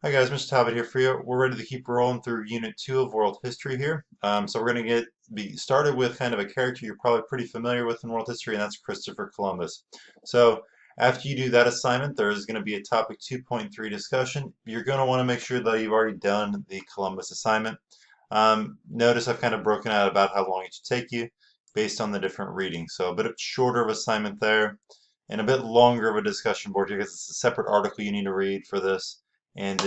Hi guys, Mr. Talbot here for you. We're ready to keep rolling through Unit 2 of World History here. So we're going to be started with kind of a character you're probably pretty familiar with in world history, and that's Christopher Columbus. So after you do that assignment, there is going to be a Topic 2.3 discussion. You're going to want to make sure that you've already done the Columbus assignment. Notice I've kind of broken out about how long it should take you based on the different readings. So a bit shorter of assignment there, and a bit longer of a discussion board here because it's a separate article you need to read for this and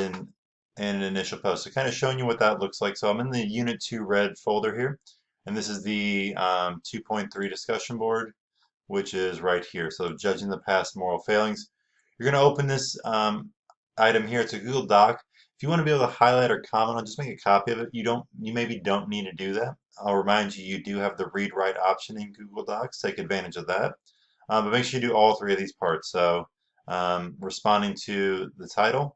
an initial post. So kind of showing you what that looks like. So I'm in the Unit 2 red folder here, and this is the 2.3 discussion board, which is right here. So judging the past moral failings. You're going to open this item here. It's a Google Doc. If you want to be able to highlight or comment on, just make a copy of it. You maybe don't need to do that. I'll remind you, you do have the read write option in Google Docs. Take advantage of that. But make sure you do all three of these parts. So responding to the title,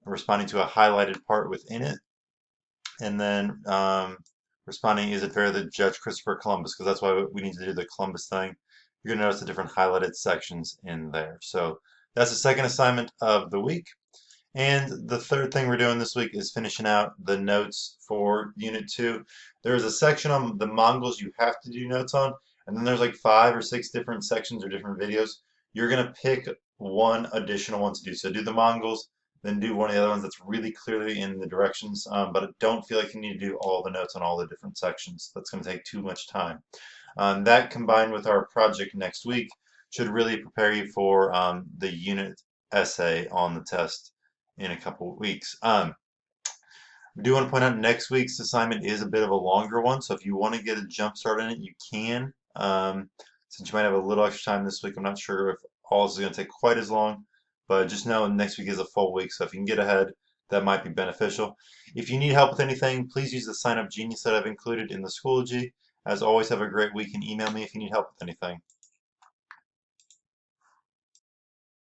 responding to a highlighted part within it, and then responding, is it fair to judge Christopher Columbus? Because that's why we need to do the Columbus thing. You're going to notice the different highlighted sections in there. So that's the second assignment of the week. And the third thing we're doing this week is finishing out the notes for Unit 2. There's a section on the Mongols you have to do notes on, and then there's like 5 or 6 different sections or different videos. You're going to pick one additional one to do. So do the Mongols, then do one of the other ones that's really clearly in the directions, but I don't feel like you need to do all the notes on all the different sections. That's going to take too much time. That combined with our project next week should really prepare you for the unit essay on the test in a couple of weeks. I do want to point out next week's assignment is a bit of a longer one, so if you want to get a jump start in it, you can. Since you might have a little extra time this week, I'm not sure if all this is going to take quite as long, but just know next week is a full week, so if you can get ahead, that might be beneficial. If you need help with anything, please use the Sign Up Genius that I've included in the Schoology. As always, have a great week and email me if you need help with anything.